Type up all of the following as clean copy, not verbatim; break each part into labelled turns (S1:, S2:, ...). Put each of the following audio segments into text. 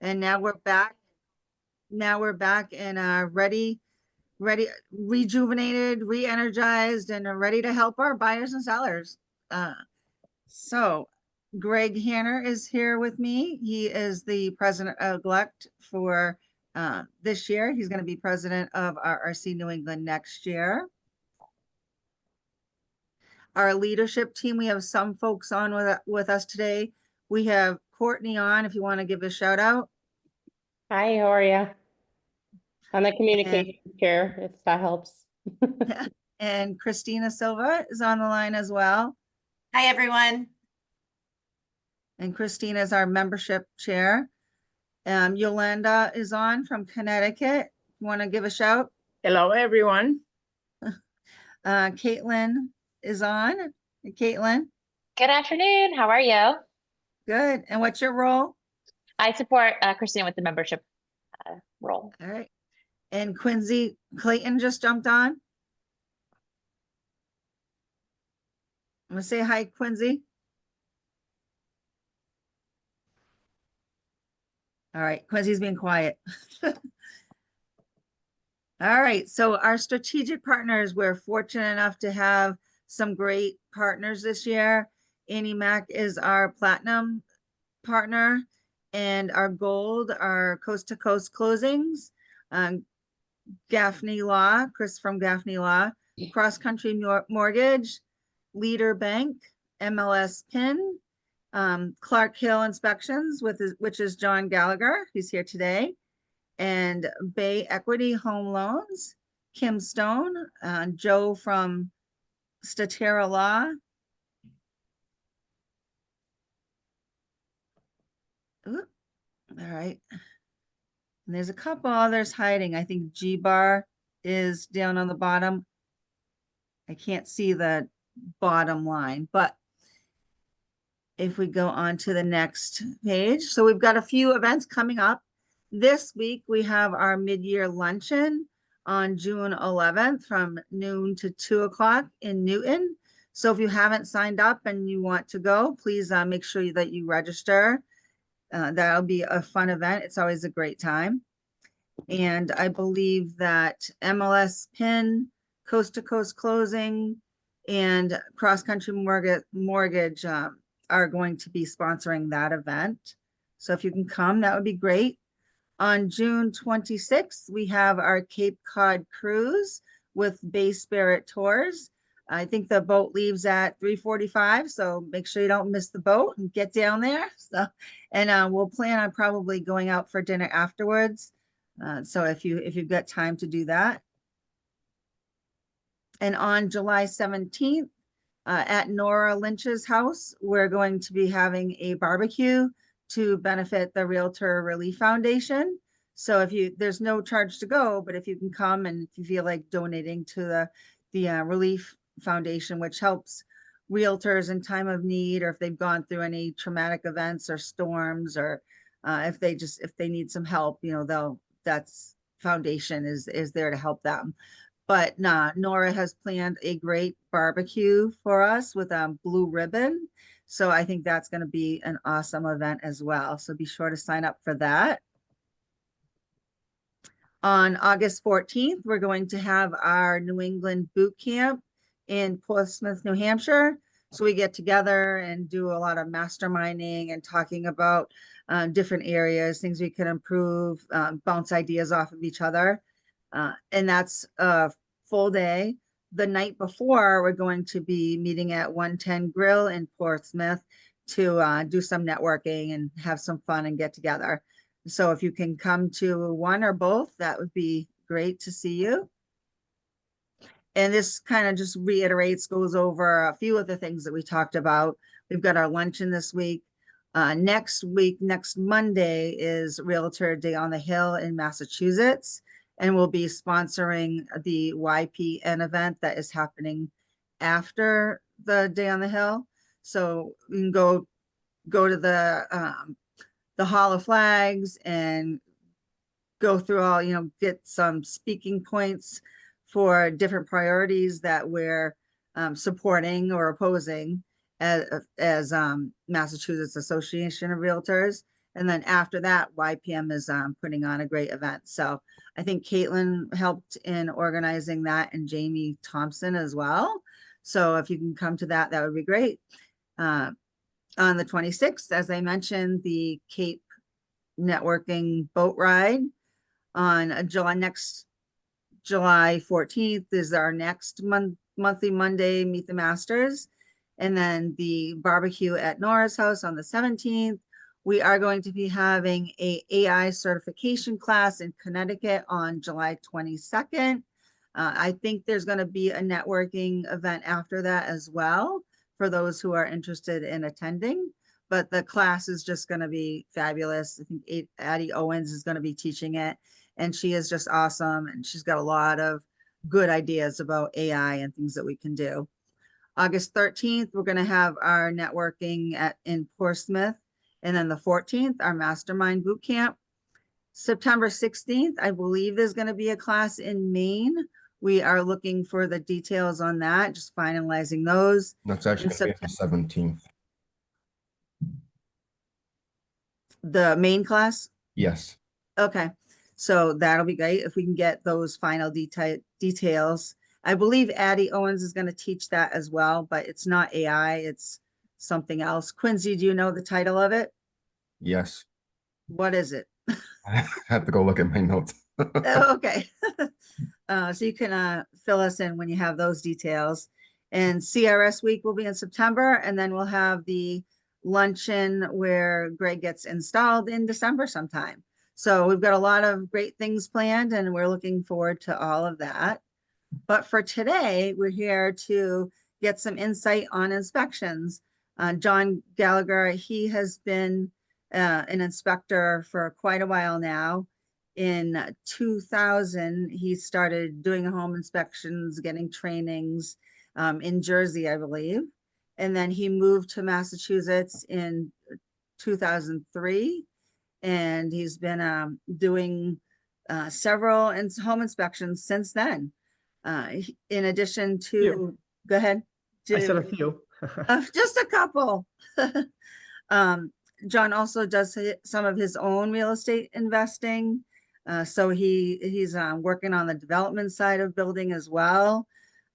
S1: And now we're back. Now we're back and ready, rejuvenated, re-energized, and are ready to help our buyers and sellers. Uh, so Greg Hanner is here with me. He is the president-elect for this year. He's going to be president of RRC New England next year. Our leadership team, we have some folks on with us today. We have Courtney on, if you want to give a shout out.
S2: Hi, how are you? I'm the
S1: And,
S2: communication chair, if that helps.
S1: and Christina Silva is on the line as well.
S3: Hi, everyone.
S1: And Christina is our membership chair. Yolanda is on from Connecticut. Want to give a shout?
S4: Hello, everyone.
S1: Caitlin is on. Caitlin,
S5: Good afternoon. How are you?
S1: good. And what's your role?
S5: I support Christina with the membership role.
S1: All right. And Quincy Clayton just jumped on. I'm gonna say hi, Quincy. All right, Quincy's being quiet. All right, so our strategic partners, we're fortunate enough to have some great partners this year. Annie Mac is our platinum partner, and our gold are Coast to Coast Closings, Gaffney Law, Chris from Gaffney Law, Cross Country Mortgage, Leader Bank, MLS PIN, Clark Hill Inspections, which is John Gallagher, he's here today, and Bay Equity Home Loans, Kim Stone, Joe from Statera Law. Ooh, all right. And there's a couple others hiding. I think G Bar is down on the bottom. I can't see the bottom line, but if we go on to the next page. So we've got a few events coming up. This week, we have our mid-year luncheon on June 11th from noon to 2 o'clock in Newton. So if you haven't signed up and you want to go, please make sure that you register. That'll be a fun event. It's always a great time. And I believe that MLS PIN, Coast to Coast Closing, and Cross Country Mortgage are going to be sponsoring that event. So if you can come, that would be great. On June 26th, we have our Cape Cod cruise with Bay Spirit Tours. I think the boat leaves at 3:45, so make sure you don't miss the boat and get down there. So, and we'll plan on probably going out for dinner afterwards. So if you've got time to do that. And on July 17th, at Nora Lynch's house, we're going to be having a barbecue to benefit the Realtor Relief Foundation. So there's no charge to go, but if you can come and if you feel like donating to the Relief Foundation, which helps realtors in time of need, or if they've gone through any traumatic events or storms, or if they need some help, that's foundation is there to help them. But Nora has planned a great barbecue for us with a blue ribbon. So I think that's going to be an awesome event as well. So be sure to sign up for that. On August 14th, we're going to have our New England boot camp in Portsmouth, New Hampshire. So we get together and do a lot of masterminding and talking about different areas, things we can improve, bounce ideas off of each other. And that's a full day. The night before, we're going to be meeting at 110 Grill in Portsmouth to do some networking and have some fun and get together. So if you can come to one or both, that would be great to see you. And this kind of just goes over a few of the things that we talked about. We've got our luncheon this week. Next Monday is Realtor Day on the Hill in Massachusetts. And we'll be sponsoring the YPN event that is happening after the Day on the Hill. So we can go to the Hall of Flags and go through all, get some speaking points for different priorities that we're supporting or opposing as Massachusetts Association of Realtors. And then after that, YPM is putting on a great event. So I think Caitlin helped in organizing that, and Jamie Thompson as well. So if you can come to that, that would be great. On the 26th, as I mentioned, the Cape Networking Boat Ride on next July 14th is our next monthly Monday Meet the Masters. And then the barbecue at Nora's house on the 17th. We are going to be having a AI certification class in Connecticut on July 22nd. I think there's going to be a networking event after that as well for those who are interested in attending. But the class is just going to be fabulous. I think Addie Owens is going to be teaching it, and she is just awesome. And she's got a lot of good ideas about AI and things that we can do. August 13th, we're going to have our networking in Portsmouth. And then the 14th, our mastermind boot camp. September 16th, I believe there's going to be a class in Maine. We are looking for the details on that, just finalizing those.
S3: That's actually going to be on the 17th.
S1: The Maine class?
S3: Yes.
S1: Okay, so that'll be great if we can get those final details. I believe Addie Owens is going to teach that as well, but it's not AI, it's something else. Quincy, do you know the title of it?
S3: Yes.
S1: What is it?
S3: I have to go look at my notes.
S1: Oh, okay. So you can fill us in when you have those details. And CRS week will be in September, and then we'll have the luncheon where Greg gets installed in December sometime. So we've got a lot of great things planned, and we're looking forward to all of that. But for today, we're here to get some insight on inspections. John Gallagher, he has been an inspector for quite a while now. In 2000, he started doing home inspections, getting trainings in Jersey, I believe. And then he moved to Massachusetts in 2003. And he's been doing several home inspections since then. In addition to, go ahead.
S4: I said a few.
S1: Just a couple. John also does some of his own real estate investing. So he's working on the development side of building as well.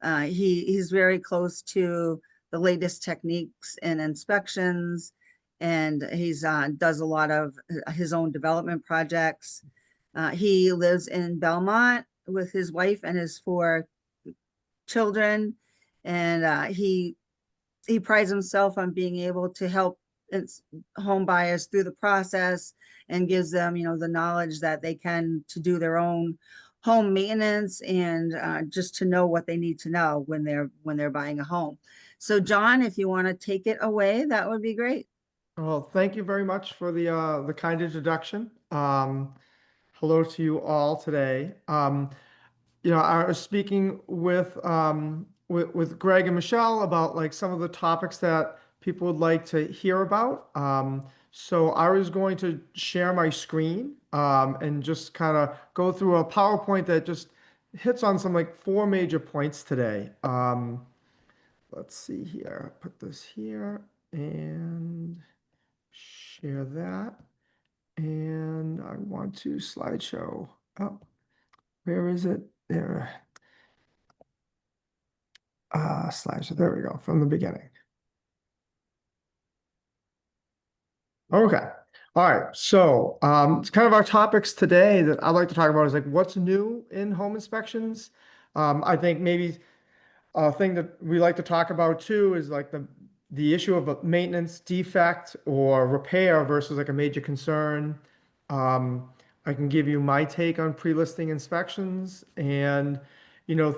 S1: He's very close to the latest techniques and inspections, and he's does a lot of his own development projects. He lives in Belmont with his wife and his 4 children, and he prides himself on being able to help home buyers through the process and gives them, the knowledge that they can to do their own home maintenance and just to know what they need to know when they're buying a home. So John, if you want to take it away, that would be great.
S4: Well, thank you very much for the kind introduction. Hello to you all today. I was speaking with Greg and Michelle about like some of the topics that people would like to hear about. So I was going to share my screen and just kind of go through a PowerPoint that just hits on some like 4 major points today. Let's see here. Put this here and share that. And I want to slideshow. Oh, where is it? There. Slideshow. There we go. From the beginning. Okay. All right. So it's kind of our topics today that I'd like to talk about is like what's new in home inspections. I think maybe a thing that we like to talk about too is like the issue of a maintenance defect or repair versus like a major concern. I can give you my take on pre-listing inspections and,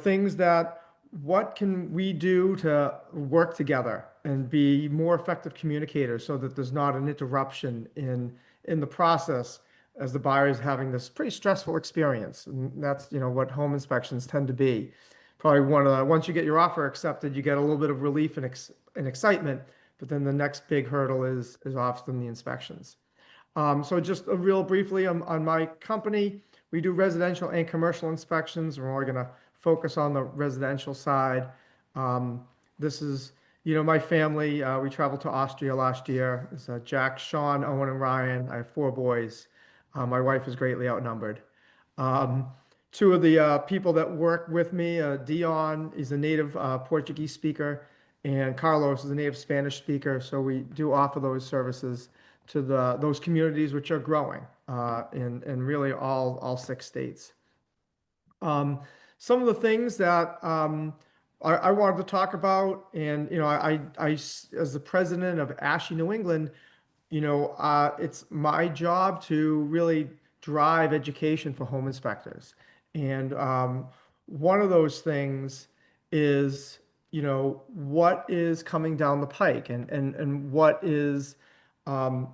S4: things that what can we do to work together and be more effective communicators so that there's not an interruption in the process as the buyer is having this pretty stressful experience. And that's, what home inspections tend to be. Probably once you get your offer accepted, you get a little bit of relief and excitement, but then the next big hurdle is often the inspections. So just real briefly on my company, we do residential and commercial inspections. We're only going to focus on the residential side. This is, my family, we traveled to Austria last year. It's Jack, Sean, Owen, and Ryan. I have 4 boys. My wife is greatly outnumbered. Um, Two of the people that work with me, Dion is a native Portuguese speaker, and Carlos is a native Spanish speaker. So we do offer those services to those communities which are growing in really all 6 states. Um, some of the things that I wanted to talk about, and as the president of ASHI New England, it's my job to really drive education for home inspectors. And one of those things is, what is coming down the pike and what is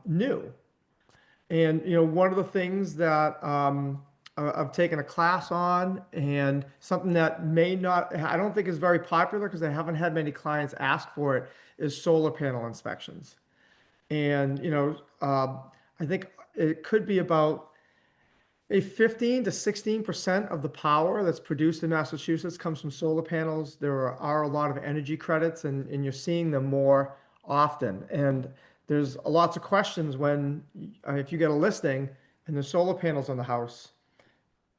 S4: new. And one of the things that I've taken a class on, and something that may not, I don't think is very popular because I haven't had many clients ask for it, is solar panel inspections. And I think it could be about a 15 to 16% of the power that's produced in Massachusetts comes from solar panels. There are a lot of energy credits, and you're seeing them more often. And there's lots of questions when, if you get a listing and there's solar panels on the house,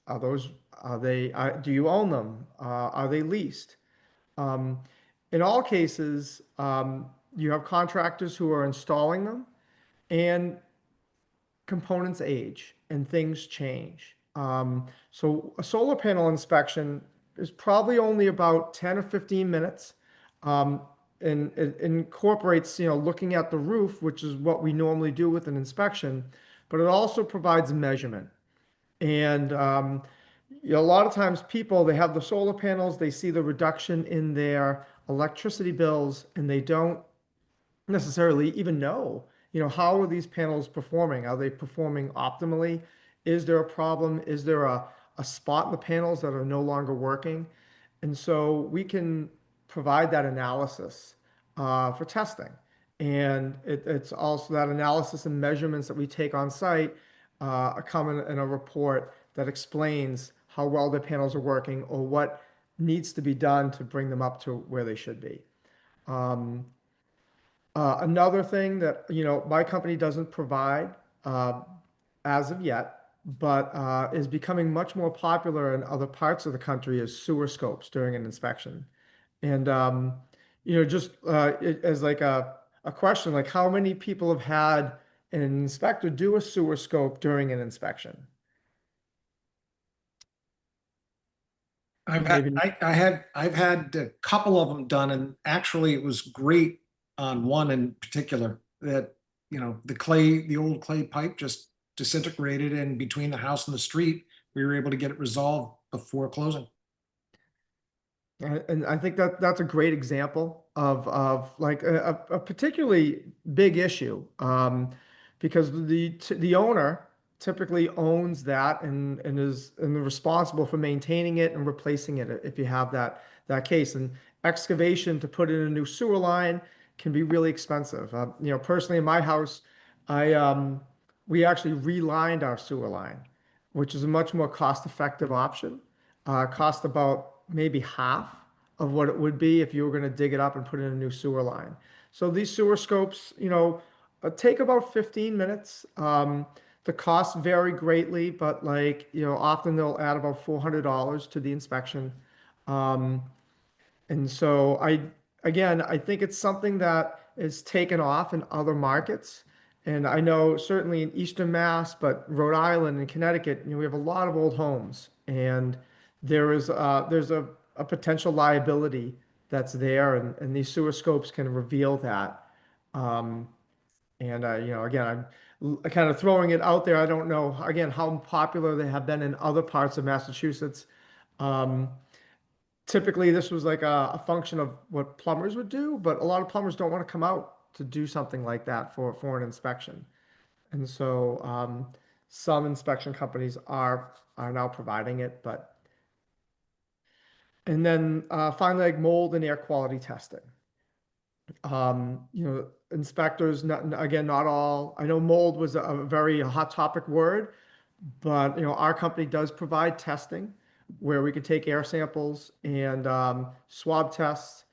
S4: do you own them? Are they leased? Um, in all cases, you have contractors who are installing them, and components age and things change. So a solar panel inspection is probably only about 10 or 15 minutes. And it incorporates, looking at the roof, which is what we normally do with an inspection, but it also provides measurement. And a lot of times people, they have the solar panels, they see the reduction in their electricity bills, and they don't necessarily even know, how are these panels performing? Are they performing optimally? Is there a problem? Is there a spot in the panels that are no longer working? And so we can provide that analysis for testing. And it's also that analysis and measurements that we take on site come in a report that explains how well the panels are working or what needs to be done to bring them up to where they should be. Um, Another thing that, my company doesn't provide uh, as of yet, but is becoming much more popular in other parts of the country is sewer scopes during an inspection. And, just as like a question, like how many people have had an inspector do a sewer scope during an inspection? Maybe.
S6: I've had a couple of them done, and actually it was great on one in particular that, the old clay pipe just disintegrated, and between the house and the street, we were able to get it resolved before closing.
S4: And I think that that's a great example of like a particularly big issue, because the owner typically owns that and is responsible for maintaining it and replacing it if you have that case. And excavation to put in a new sewer line can be really expensive. Personally in my house, I we actually relined our sewer line, which is a much more cost-effective option. Cost about maybe half of what it would be if you were going to dig it up and put in a new sewer line. So these sewer scopes, take about 15 minutes. The costs vary greatly, but often they'll add about $400 to the inspection. Um, and so I think it's something that is taken off in other markets. And I know certainly in Eastern Mass, but Rhode Island and Connecticut, we have a lot of old homes, and there's a potential liability that's there, and these sewer scopes can reveal that. Um, and again, kind of throwing it out there. I don't know again how popular they have been in other parts of Massachusetts. Um, Typically this was like a function of what plumbers would do, but a lot of plumbers don't want to come out to do something like that for an inspection. And so some inspection companies are now providing it, but and then finally, like mold and air quality testing. Inspectors, again, not all. I know mold was a very hot topic word, but our company does provide testing where we can take air samples and swab tests.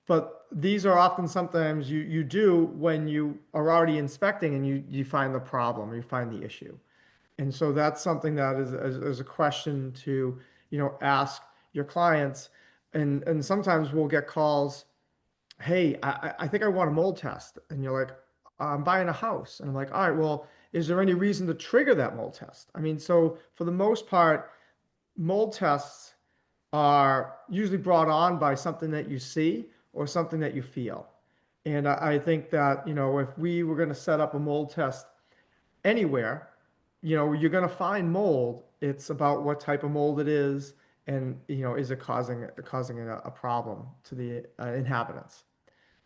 S4: but these are often sometimes you do when you are already inspecting and you find the problem, or you find the issue. And so that's something that is a question to, ask your clients. And sometimes we'll get calls, hey, I think I want a mold test. And you're like, I'm buying a house. And I'm like, all right, well, is there any reason to trigger that mold test? I mean, so for the most part, mold tests are usually brought on by something that you see or something that you feel. And I think that, if we were going to set up a mold test anywhere, you're going to find mold. It's about what type of mold it is, and is it causing a problem to the inhabitants.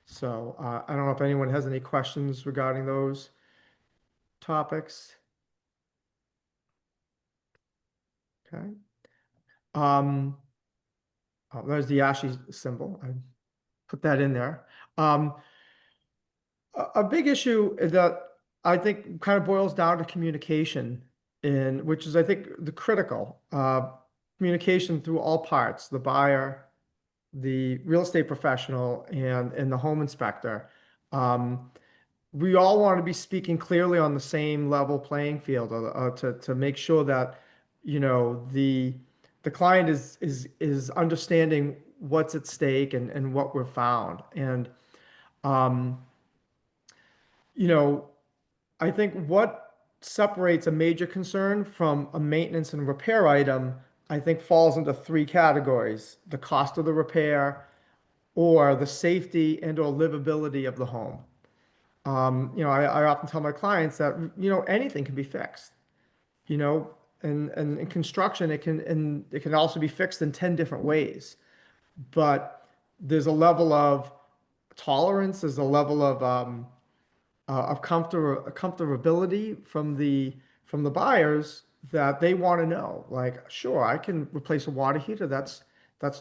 S4: So I don't know if anyone has any questions regarding those topics. Okay. Oh, there's the Yashi symbol. I put that in there. A big issue that I think kind of boils down to communication, in which is, I think, the critical communication through all parts, the buyer, the real estate professional, and the home inspector. We all want to be speaking clearly on the same level playing field, to make sure that the client is understanding what's at stake and what we're found. And um, you know, I think what separates a major concern from a maintenance and repair item, I think, falls into three categories: the cost of the repair, or the safety and or livability of the home. I often tell my clients that, anything can be fixed, and in construction, it can also be fixed in 10 different ways. But there's a level of tolerance, there's a level of comfortability from the buyers, that they want to know, like, sure, I can replace a water heater. That's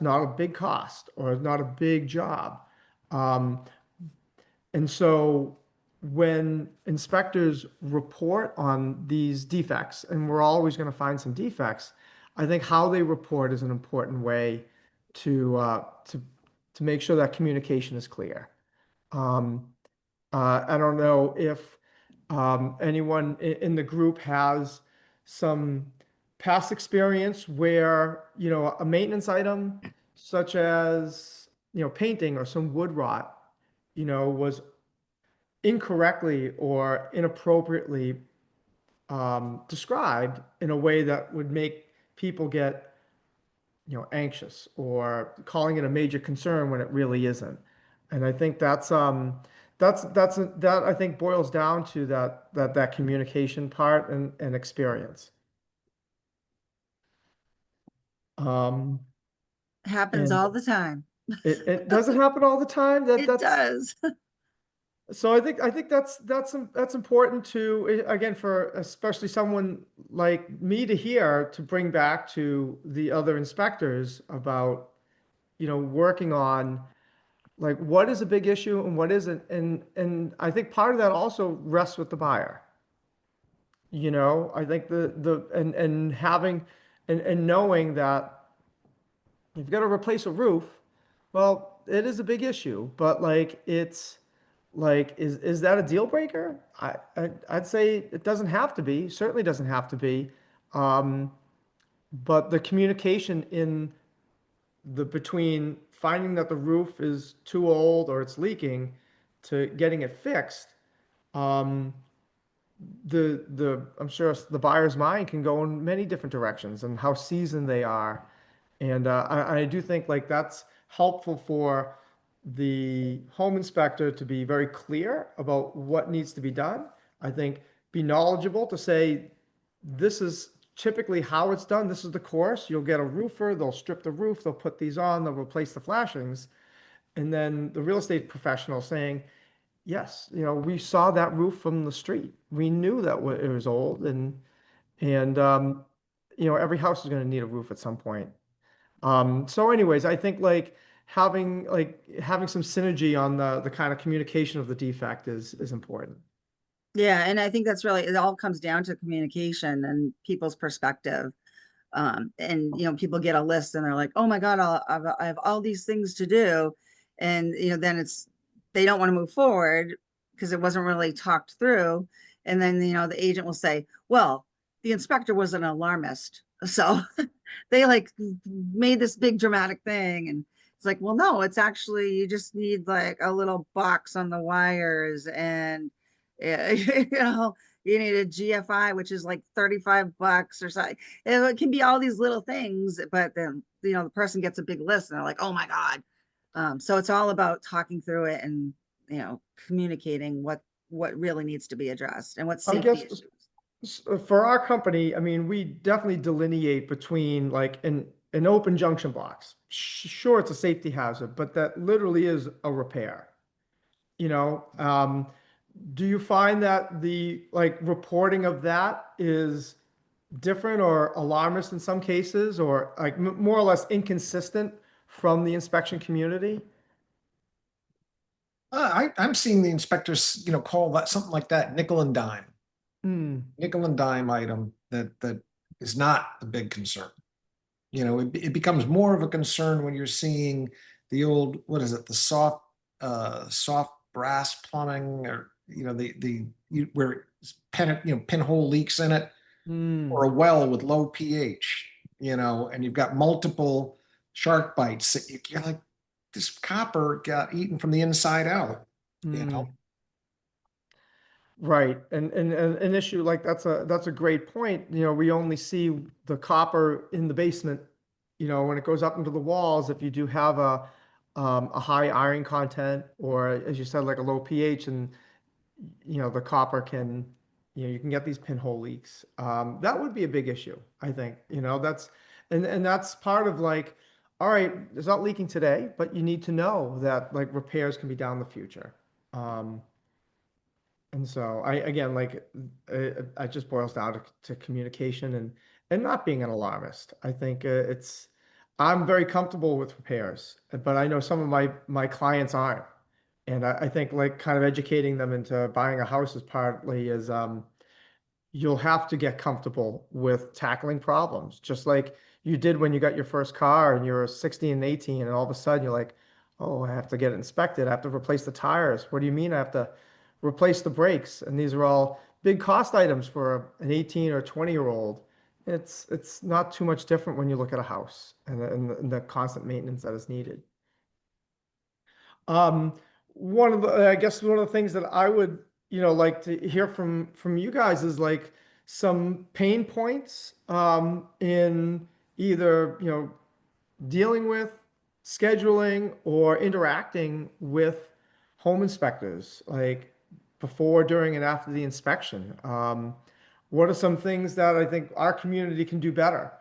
S4: not a big cost or not a big job. Um, and so when inspectors report on these defects, and we're always going to find some defects, I think how they report is an important way to make sure that communication is clear. Um, I don't know if anyone in the group has some past experience where, a maintenance item such as, painting or some wood rot, was incorrectly or inappropriately described in a way that would make people get, anxious, or calling it a major concern when it really isn't. And I think that I think boils down to that communication part and experience. Um,
S1: Happens
S4: and
S1: all the time.
S4: it doesn't happen all the time.
S1: It does.
S4: So I think that's important to, again, for especially someone like me to hear, to bring back to the other inspectors about, working on, like, what is a big issue and what isn't. And I think part of that also rests with the buyer. I think and having and knowing that if you've got to replace a roof, well, it is a big issue, but like, it's like, is that a deal breaker? I'd say it doesn't have to be. Certainly doesn't have to be. Um, but the communication in the between finding that the roof is too old or it's leaking to getting it fixed, um, I'm sure the buyer's mind can go in many different directions, and how seasoned they are. And I do think, like, that's helpful for the home inspector to be very clear about what needs to be done. I think be knowledgeable to say, this is typically how it's done. This is the course. You'll get a roofer, they'll strip the roof, they'll put these on, they'll replace the flashings. And then the real estate professional saying, yes, we saw that roof from the street. We knew that it was old, and every house is going to need a roof at some point. So anyways, I think, like, having some synergy on the kind of communication of the defect is important.
S1: Yeah, and I think that's really, it all comes down to communication and people's perspective. And people get a list and they're like, oh my God, I have all these things to do. And, then they don't want to move forward because it wasn't really talked through. And then, the agent will say, well, the inspector was an alarmist. So they like made this big dramatic thing. And it's like, well, no, it's actually, you just need like a little box on the wires and, you need a GFI, which is like $35 or something. It can be all these little things, but then, the person gets a big list and they're like, oh my God. So it's all about talking through it and, communicating what really needs to be addressed and what
S4: I
S1: safety
S4: guess
S1: issues.
S4: For our company, I mean, we definitely delineate between like an open junction box. Sure, it's a safety hazard, but that literally is a repair. You know, do you find that the like reporting of that is different or alarmist in some cases, or like more or less inconsistent from the inspection community?
S6: I'm seeing the inspectors, call that something like that
S4: Hmm.
S6: nickel and dime item that is not a big concern. It becomes more of a concern when you're seeing the old, what is it, the soft brass plumbing, or where pinhole leaks in it,
S4: Hmm.
S6: or a well with low pH, and you've got multiple shark bites that you're like, this copper got eaten from the inside out, you
S4: Hmm.
S6: know.
S4: Right. And an issue like that's a great point. You know, we only see the copper in the basement, when it goes up into the walls, if you do have a high iron content, or as you said, like a low pH, and the copper can, you can get these pinhole leaks. That would be a big issue, I think. And that's part of like, all right, it's not leaking today, but you need to know that like repairs can be down in the future. Um, and so again, like, it just boils down to communication and not being an alarmist. I think I'm very comfortable with repairs, but I know some of my clients aren't. And I think like kind of educating them into buying a house is partly is, you'll have to get comfortable with tackling problems, just like you did when you got your first car and you're 16 and 18, and all of a sudden you're like, oh, I have to get it inspected. I have to replace the tires. What do you mean I have to replace the brakes? And these are all big cost items for an 18 or 20-year-old. It's not too much different when you look at a house and the constant maintenance that is needed. Um, I guess one of the things that I would, like to hear from you guys is like some pain points, in either, dealing with, scheduling, or interacting with home inspectors, like before, during, and after the inspection. What are some things that I think our community can do better,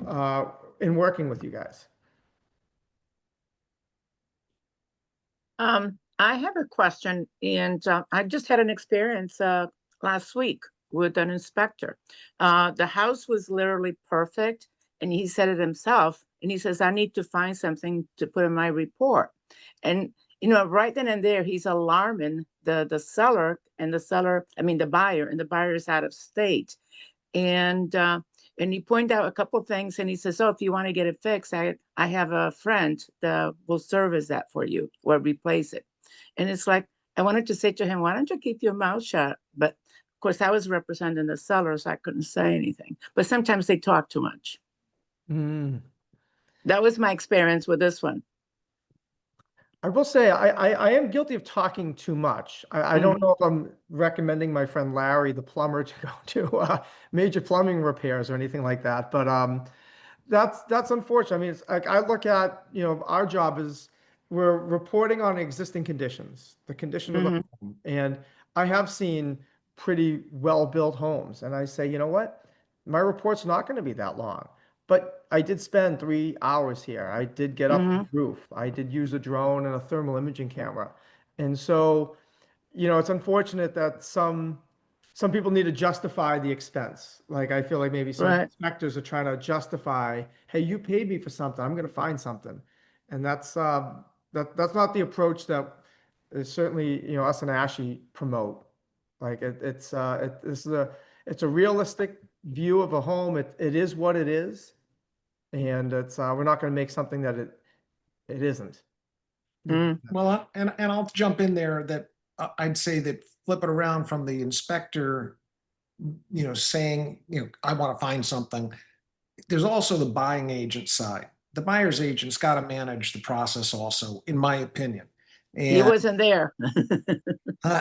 S4: uh, in working with you guys?
S7: I have a question, and I just had an experience last week with an inspector. The house was literally perfect, and he said it himself. And he says, "I need to find something to put in my report." And right then and there, he's alarming the seller, and the buyer, and the buyer is out of state. And he pointed out a couple things, and he says, "Oh, if you want to get it fixed, I have a friend that will service that for you or replace it." And it's like, I wanted to say to him, "Why don't you keep your mouth shut?" But of course, I was representing the seller, so I couldn't say anything. But sometimes they talk too much.
S4: Mm.
S7: That was my experience with this one.
S4: I will say I am guilty of talking too much. I don't know if I'm recommending my friend Larry, the plumber, to go to major plumbing repairs or anything like that. But that's unfortunate. I mean, it's like I look at, our job is we're reporting on existing conditions, the condition of the
S7: Hmm.
S4: home. And I have seen pretty well-built homes. And I say, you know what? My report's not going to be that long. But I did spend 3 hours here. I did get up on
S7: Hmm.
S4: the roof. I did use a drone and a thermal imaging camera. And so, it's unfortunate that some people need to justify the expense. Like I feel like maybe some
S7: Right.
S4: inspectors are trying to justify, hey, you paid me for something, I'm going to find something. And that's not the approach that is certainly, us and Ashy promote. Like it's a realistic view of a home. It is what it is, and we're not going to make something that it isn't.
S7: Mm.
S6: Well, and I'll jump in there that I'd say that flip it around from the inspector, saying, I want to find something. There's also the buying agent side. The buyer's agent's got to manage the process also, in my opinion.
S7: He
S6: And
S7: wasn't there.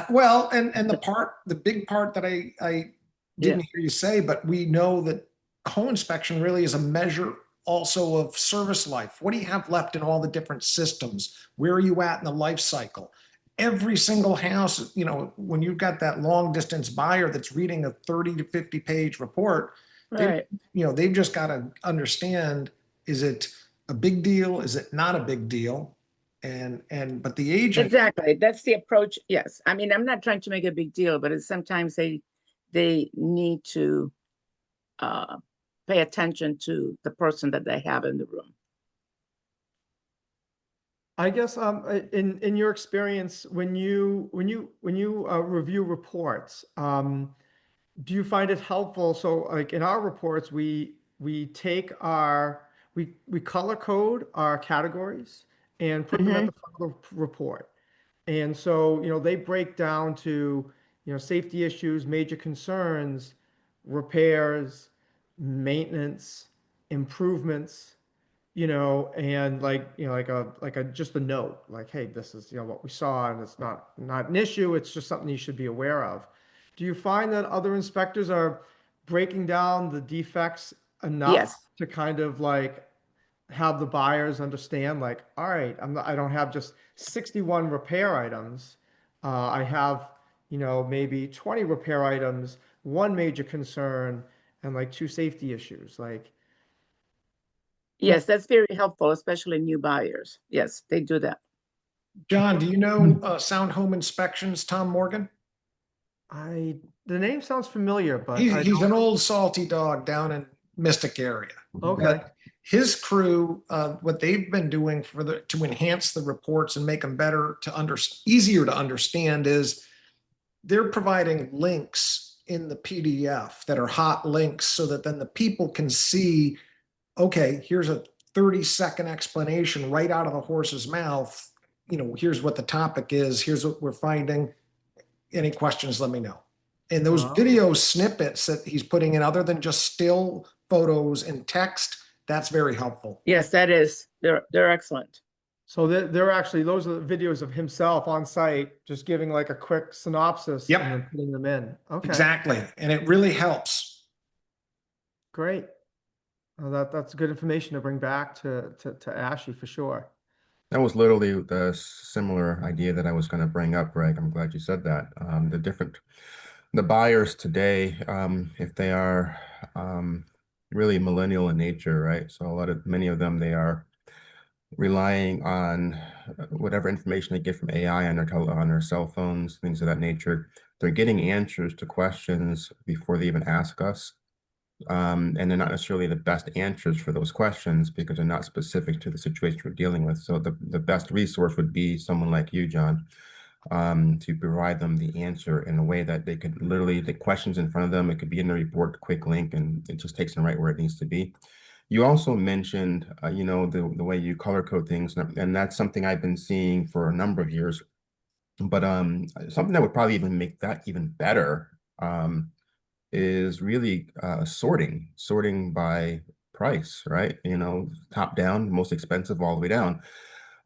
S6: well, and the big part that I didn't hear you say, but we know that home inspection really is a measure also of service life. What do you have left in all the different systems? Where are you at in the life cycle? Every single house, when you've got that long distance buyer that's reading a 30 to 50 page report,
S7: Right.
S6: they've just got to understand, is it a big deal? Is it not a big deal? But the agent,
S7: Exactly. That's the approach. Yes. I mean, I'm not trying to make a big deal, but it's sometimes they need to pay attention to the person that they have in the room.
S4: I guess in your experience, when you review reports, do you find it helpful? So like in our reports, we take we color code our categories and put them at the front of the report. And so, they break down to, safety issues, major concerns, repairs, maintenance, improvements, and like a just a note, like, hey, this is, what we saw, and it's not an issue, it's just something you should be aware of. Do you find that other inspectors are breaking down the defects enough
S7: Yes.
S4: to kind of like have the buyers understand, like, all right, I don't have just 61 repair items. I have, maybe 20 repair items, one major concern, and like two safety issues. Like,
S7: Yes, that's very helpful, especially new buyers. Yes, they do that.
S6: John, do you know Sound Home Inspections, Tom Morgan?
S4: The name sounds familiar, but
S6: He's an old salty dog down in Mystic area.
S4: okay.
S6: But his crew, what they've been doing to enhance the reports and make them better easier to understand is they're providing links in the PDF that are hot links so that then the people can see, okay, here's a 30-second explanation right out of the horse's mouth. Here's what the topic is. Here's what we're finding. Any questions, let me know. And those
S4: Oh.
S6: video snippets that he's putting in, other than just still photos and text, that's very helpful.
S7: Yes, that is. They're excellent.
S4: So they're actually, those are the videos of himself on site, just giving like a quick synopsis
S6: Yep.
S4: and then putting them in. Okay,
S6: Exactly. And it really helps.
S4: great. Well, that's good information to bring back to Ashley for sure.
S3: That was literally the similar idea that I was going to bring up, Greg. I'm glad you said that. The buyers today, if they are really millennial in nature, right? So many of them, they are relying on whatever information they get from AI on their cell phones, things of that nature. They're getting answers to questions before they even ask us. And they're not necessarily the best answers for those questions because they're not specific to the situation we're dealing with. So the best resource would be someone like you, John, to provide them the answer in a way that they could literally, the questions in front of them, it could be in the report, quick link, and it just takes them right where it needs to be. You also mentioned, the way you color code things, and that's something I've been seeing for a number of years. But something that would probably even make that even better is really sorting by price, right? Top down, most expensive all the way down.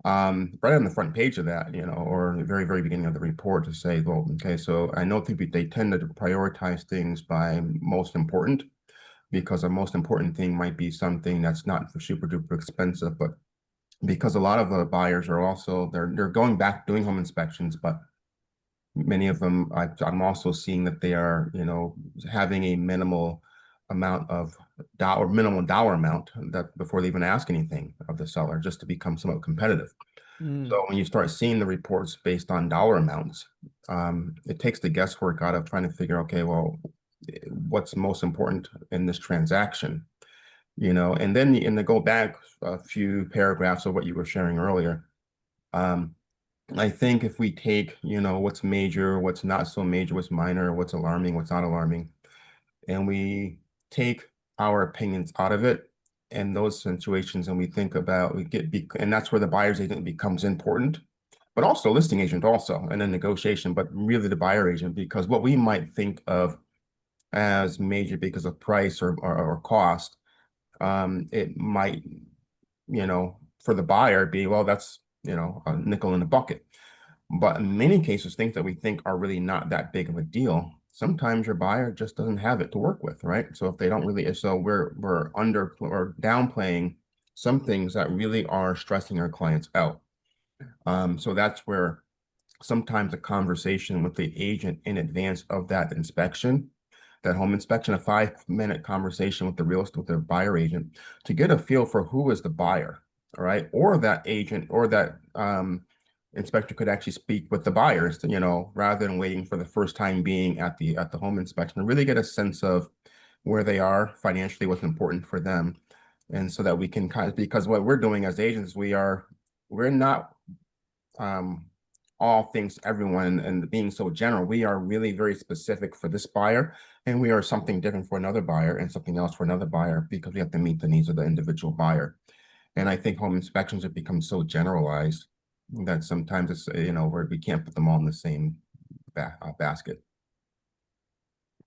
S3: Right on the front page of that, or the very, very beginning of the report to say, well, okay, so I know they tend to prioritize things by most important, because a most important thing might be something that's not super duper expensive, but because a lot of the buyers are also, they're going back doing home inspections, but many of them, I'm also seeing that they are, having a minimal dollar amount that before they even ask anything of the seller, just to become somewhat competitive. So when you start seeing the reports based on dollar amounts, it takes the guesswork out of trying to figure, okay, well, what's most important in this transaction, and then to go back a few paragraphs of what you were sharing earlier. I think if we take, what's major, what's not so major, what's minor, what's alarming, what's not alarming, and we take our opinions out of it in those situations, and we think about, and that's where the buyer's agent becomes important, but also listing agent also, and then negotiation, but really the buyer agent, because what we might think of as major because of price or cost, it might, for the buyer be, well, that's, a nickel in the bucket. But in many cases, things that we think are really not that big of a deal, sometimes your buyer just doesn't have it to work with, right? So if they don't really, so we're under or downplaying some things that really are stressing our clients out. So that's where sometimes a conversation with the agent in advance of that inspection, that home inspection, a 5-minute conversation with with the buyer agent to get a feel for who is the buyer, all right? Or that agent or that inspector could actually speak with the buyers, rather than waiting for the first time being at the home inspection, to really get a sense of where they are financially, what's important for them. And so that we can because what we're doing as agents, we're not all things to everyone and being so general. We are really very specific for this buyer, and we are something different for another buyer and something else for another buyer, because we have to meet the needs of the individual buyer. And I think home inspections have become so generalized that sometimes it's, where we can't put them all in the same basket.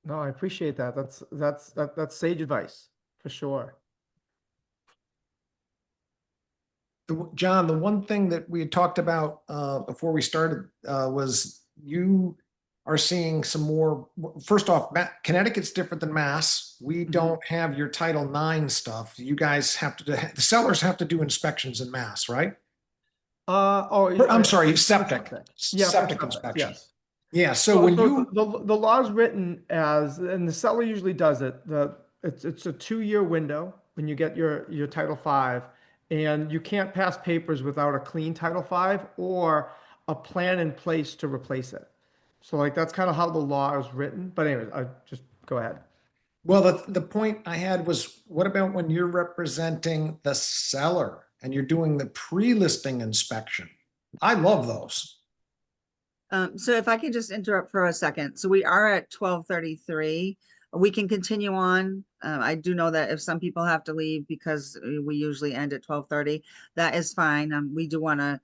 S4: No, I appreciate that. That's sage advice for sure.
S6: John, the one thing that we had talked about before we started was you are seeing some more. First off, Connecticut's different than Mass. We don't have your Title IX stuff. You guys have to, the sellers have to do inspections in Mass, right? I'm sorry, septic.
S4: Yeah, for
S6: Septic inspection.
S4: yes.
S6: Yeah, so when
S4: the law is written as, and the seller usually does it, it's a 2-year window when you get your Title V, and you can't pass papers without a clean Title V or a plan in place to replace it. So like that's kind of how the law is written. But anyways, I just go ahead.
S6: well, the point I had was, what about when you're representing the seller and you're doing the pre-listing inspection? I love those.
S1: So if I could just interrupt for a second. So we are at 12:33. We can continue on. I do know that if some people have to leave because we usually end at 12:30, that is fine. We do want to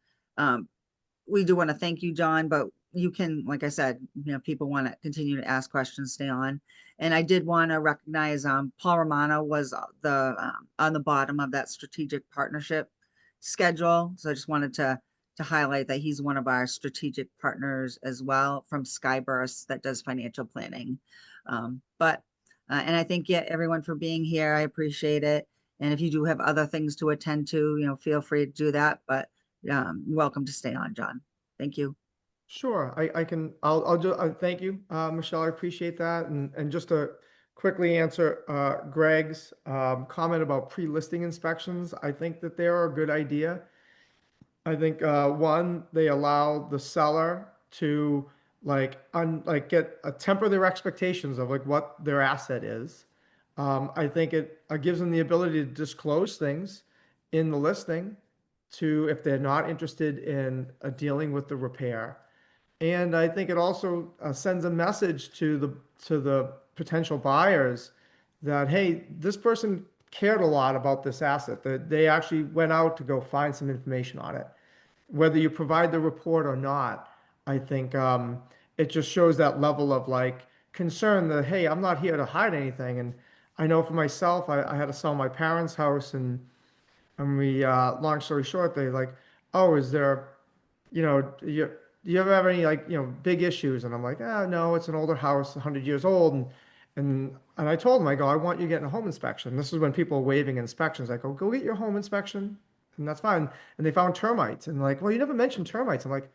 S1: thank you, John, but you can, like I said, people want to continue to ask questions, stay on. And I did want to recognize Paul Romano was on the bottom of that strategic partnership schedule. So I just wanted to highlight that he's one of our strategic partners as well from Skyburst that does financial planning. And I thank everyone for being here. I appreciate it. And if you do have other things to attend to, feel free to do that. But you're welcome to stay on, John. Thank you.
S4: Sure, I'll just thank you, Michelle. I appreciate that. And just to quickly answer Greg's comment about pre-listing inspections, I think that they're a good idea. I think one, they allow the seller to temper their expectations of like what their asset is. I think it gives them the ability to disclose things in the listing to if they're not interested in dealing with the repair. And I think it also sends a message to the potential buyers that, hey, this person cared a lot about this asset, that they actually went out to go find some information on it. Whether you provide the report or not, I think it just shows that level of like concern that, hey, I'm not here to hide anything. And I know for myself, I had to sell my parents' house, and we, long story short, they like, oh, is there, do you ever have any like, big issues? And I'm like, no, it's an older house, 100 years old. And I told them, I go, I want you getting a home inspection. This is when people are waiving inspections. I go get your home inspection, and that's fine. And they found termites, and like, well, you never mentioned termites. I'm like,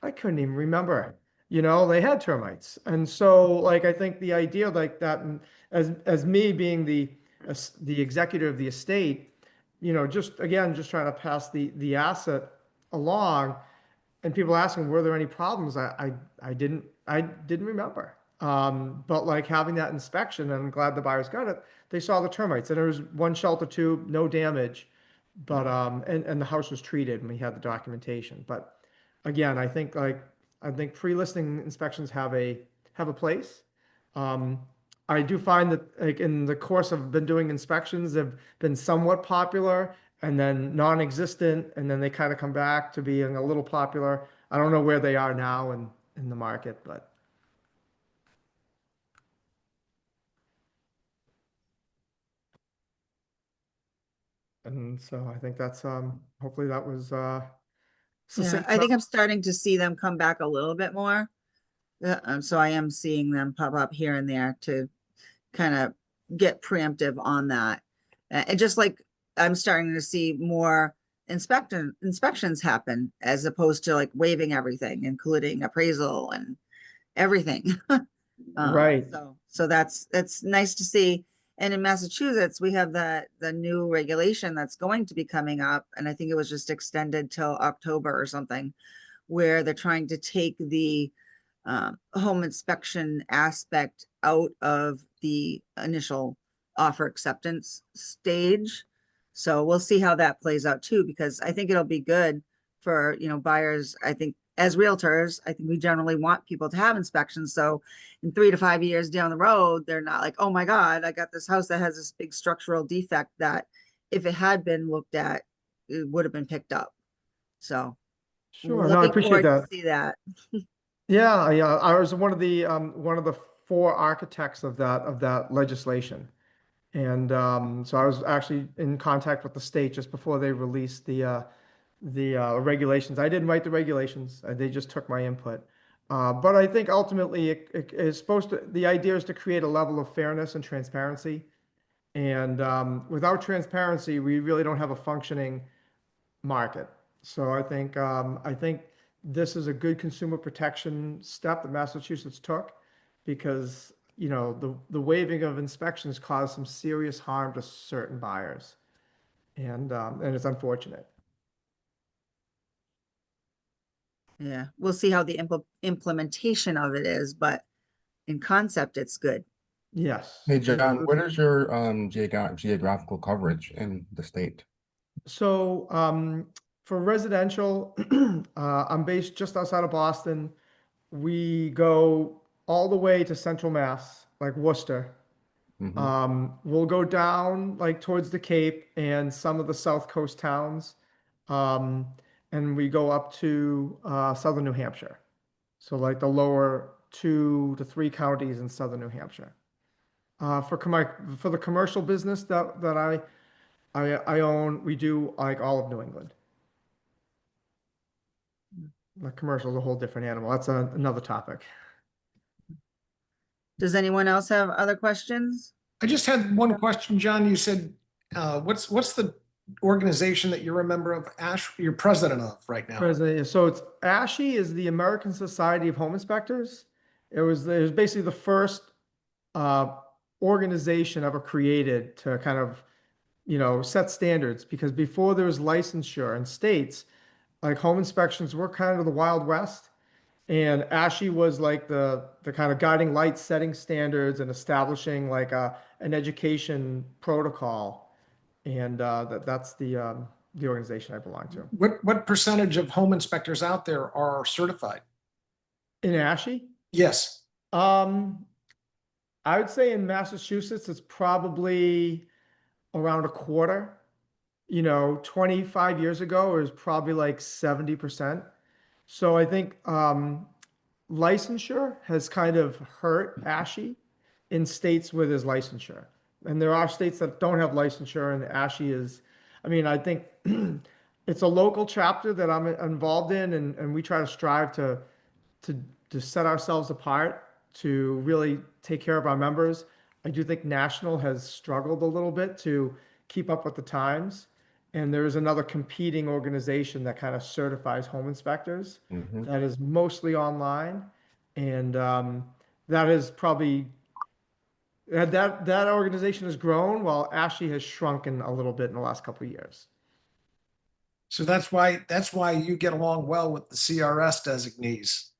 S4: I couldn't even remember, they had termites. And so like, I think the idea like that, and as me being the executor of the estate, just again, just trying to pass the asset along, and people asking, were there any problems? I didn't remember. But like having that inspection, and I'm glad the buyers got it. They saw the termites, and there was one shelter tube, no damage, but and the house was treated, and we had the documentation. But again, I think pre-listing inspections have a place. I do find that like in the course of been doing inspections, they've been somewhat popular and then non-existent, and then they kind of come back to being a little popular. I don't know where they are now in the market, but. And so I think that's, hopefully that was,
S1: Yeah,
S4: succinct
S1: I think
S4: enough.
S1: I'm starting to see them come back a little bit more. So I am seeing them pop up here and there to kind of get preemptive on that. And just like I'm starting to see more inspections happen as opposed to like waiving everything, including appraisal and everything.
S4: Right.
S1: So that's nice to see. And in Massachusetts, we have the new regulation that's going to be coming up, and I think it was just extended till October or something, where they're trying to take the home inspection aspect out of the initial offer acceptance stage. So we'll see how that plays out too, because I think it'll be good for, buyers. I think as realtors, I think we generally want people to have inspections. So in 3 to 5 years down the road, they're not like, oh my God, I got this house that has this big structural defect that if it had been looked at, it would have been picked up. So
S4: Sure. No, I
S1: looking
S4: appreciate
S1: forward to
S4: that.
S1: see that.
S4: Yeah, yeah. I was one of the four architects of that legislation. And so I was actually in contact with the state just before they released the regulations. I didn't write the regulations. They just took my input. But I think ultimately it is supposed to, the idea is to create a level of fairness and transparency. And without transparency, we really don't have a functioning market. So I think this is a good consumer protection step that Massachusetts took, because the waiving of inspections caused some serious harm to certain buyers, and it's unfortunate.
S1: Yeah, we'll see how the implementation of it is, but in concept, it's good.
S4: Yes.
S3: Hey,
S4: Yes.
S3: John, what is your geographical coverage in the state?
S4: So for residential, I'm based just outside of Boston. We go all the way to Central Mass, like Worcester.
S3: Hmm.
S4: We'll go down like towards the Cape and some of the South Coast towns. Um, and we go up to southern New Hampshire. So like the lower 2 to 3 counties in southern New Hampshire. For the commercial business that I own, we do like all of New England. The commercial is a whole different animal. That's another topic.
S1: Does anyone else have other questions?
S6: I just had one question, John. You said, what's the organization that you're a member of, you're president of right now?
S4: President, so it's ASHI is the American Society of Home Inspectors. It was basically the first uh, organization ever created to kind of, set standards, because before there was licensure in states, like home inspections were kind of the Wild West. And ASHI was like the kind of guiding light, setting standards and establishing like an education protocol. And that's the organization I belong to.
S6: What percentage of home inspectors out there are certified?
S4: In ASHI?
S6: Yes.
S4: Um, I would say in Massachusetts, it's probably around a quarter. 25 years ago, it was probably like 70%. So I think licensure has kind of hurt ASHI in states where there's licensure. And there are states that don't have licensure, and ASHI is, I mean, I think it's a local chapter that I'm involved in, and we try to strive to to set ourselves apart, to really take care of our members. I do think national has struggled a little bit to keep up with the times. And there is another competing organization that kind of certifies home inspectors
S3: Hmm.
S4: that is mostly online. And that is probably that organization has grown while ASHI has shrunken a little bit in the last couple of years.
S6: So that's why you get along well with the CRS designees.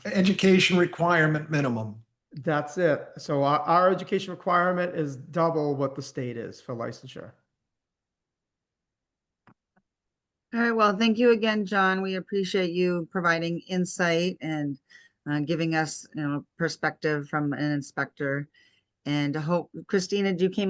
S6: Education requirement minimum.
S4: That's it. So our education requirement is double what the state is for licensure.
S1: All right, well, thank you again, John. We appreciate you providing insight and giving us, perspective from an inspector. And I hope, Christina, you came